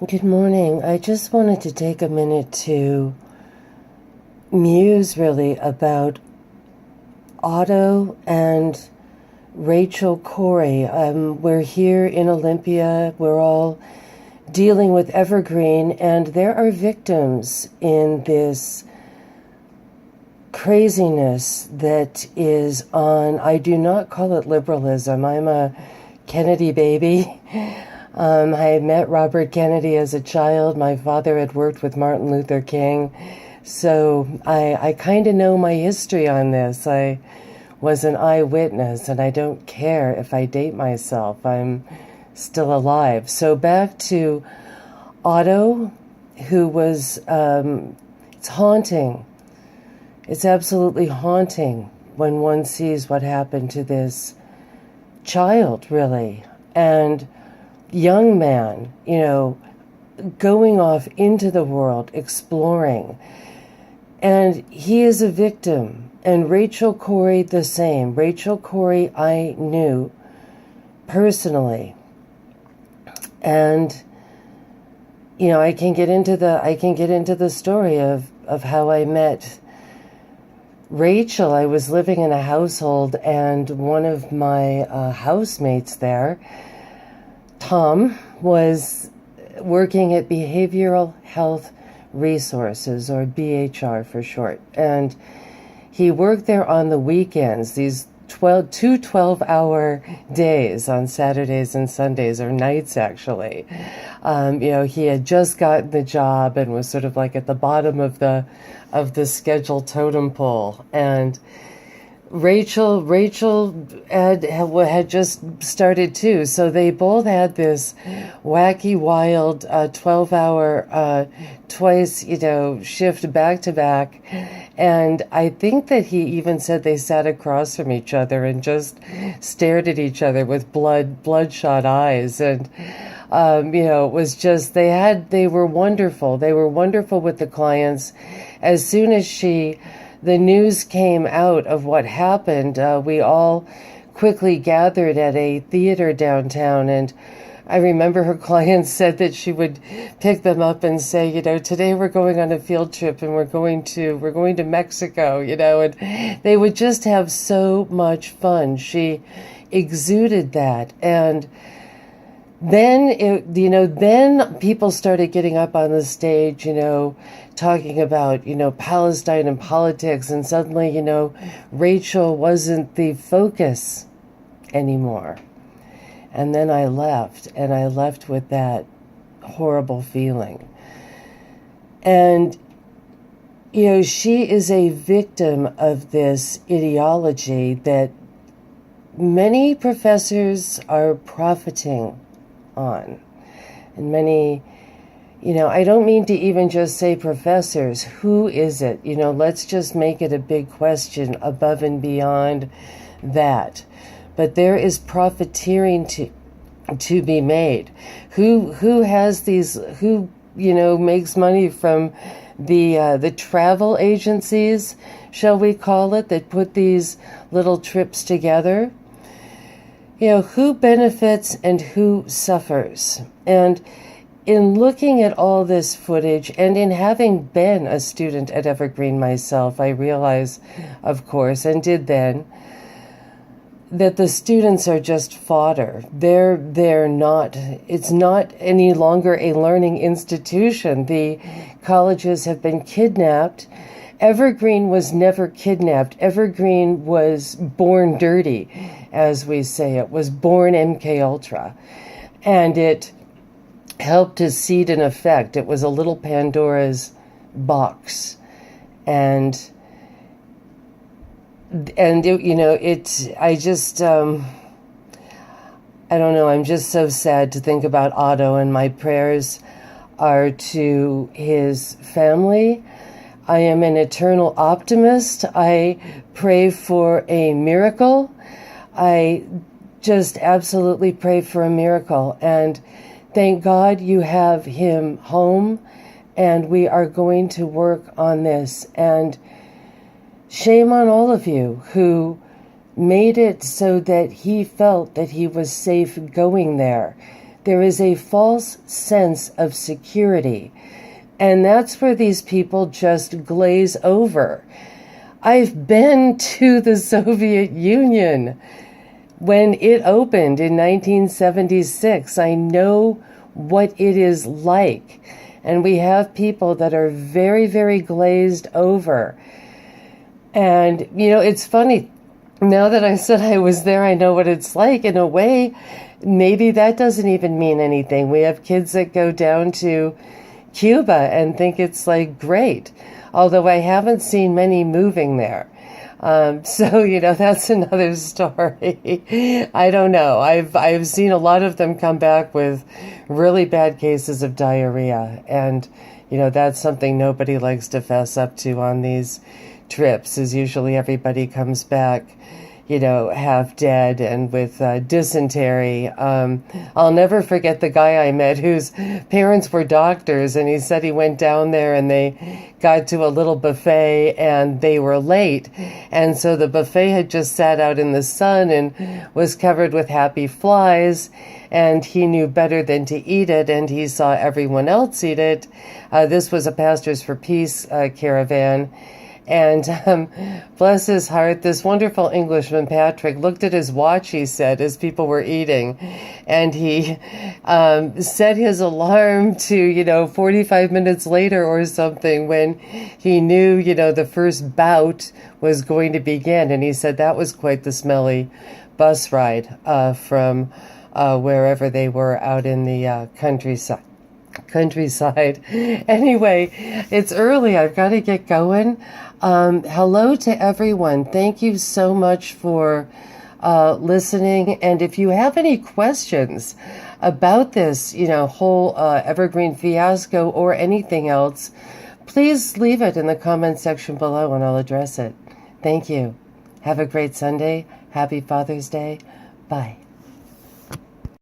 Good morning. I just wanted to take a minute to muse really about Otto and Rachel Corrie. We're here in Olympia. We're all dealing with Evergreen, and there are victims in this craziness that is on. I do not call it liberalism. I'm a Kennedy baby. I met Robert Kennedy as a child. My father had worked with Martin Luther King. So I kind of know my history on this. I was an eyewitness, and I don't care if I date myself. I'm still alive. So back to Otto, who was, it's haunting. It's absolutely haunting when one sees what happened to this child, really. And young man, going off into the world, exploring. And he is a victim. And Rachel Corrie, the same. Rachel Corrie, I knew personally. And, I can get into the story of how I met Rachel. I was living in a household, and one of my housemates there, Tom, was working at Behavioral Health Resources, or BHR for short. And he worked there on the weekends, these 12-hour days on Saturdays and Sundays, or nights actually. He had just gotten the job and was sort of like at the bottom of the scheduled totem pole. And Rachel had just started too, so they both had this wacky, wild 12-hour twice, shift back to back. And I think that he even said they sat across from each other and just stared at each other with bloodshot eyes. And it was just they were wonderful. They were wonderful with the clients. As soon as the news came out of what happened, we all quickly gathered at a theater downtown, and I remember her clients said that she would pick them up and say, today we're going on a field trip and we're going to Mexico, and they would just have so much fun. She exuded that. And then, then people started getting up on the stage, talking about, Palestine and politics, and suddenly, Rachel wasn't the focus anymore. And then I left, and I left with that horrible feeling. And, she is a victim of this ideology that many professors are profiting on. And many, I don't mean to even just say professors. Who is it? Let's just make it a big question above and beyond that. But there is profiteering to be made. Who has these? Who makes money from the travel agencies, shall we call it, that put these little trips together? Who benefits and who suffers? And in looking at all this footage, and in having been a student at Evergreen myself, I realize, of course, and did then, that the students are just fodder. They're not, it's not any longer a learning institution. The colleges have been kidnapped. Evergreen was never kidnapped. Evergreen was born dirty, as we say. It was born MK Ultra. And it helped to seed an effect. It was a little Pandora's box. And I don't know, I'm just so sad to think about Otto, and my prayers are to his family. I am an eternal optimist. I pray for a miracle. I just absolutely pray for a miracle. And thank God you have him home, and we are going to work on this. And shame on all of you who made it so that he felt that he was safe going there, there is a false sense of security. And that's where these people just glaze over. I've been to the Soviet Union when it opened in 1976. I know what it is like. And we have people that are very, very glazed over. And, it's funny. Now that I said I was there, I know what it's like. In a way, maybe that doesn't even mean anything. We have kids that go down to Cuba and think it's like great. Although I haven't seen many moving there. So, that's another story. I don't know. I've seen a lot of them come back with really bad cases of diarrhea. And, that's something nobody likes to fess up to on these trips, is usually everybody comes back, half dead and with dysentery. I'll never forget the guy I met whose parents were doctors, and he said he went down there and they got to a little buffet and they were late. And so the buffet had just sat out in the sun and was covered with happy flies, and he knew better than to eat it, and he saw everyone else eat it. This was a Pastors for Peace caravan. And bless his heart, this wonderful Englishman, Patrick, looked at his watch, he said, as people were eating. And he set his alarm to, 45 minutes later or something, when he knew, the first bout was going to begin. And he said that was quite the smelly bus ride from wherever they were out in the countryside. Anyway, it's early. I've got to get going. Hello to everyone. Thank you so much for listening. And if you have any questions about this, whole evergreen fiasco or anything else, please leave it in the comment section below and I'll address it. Thank you. Have a great Sunday. Happy Father's Day. Bye.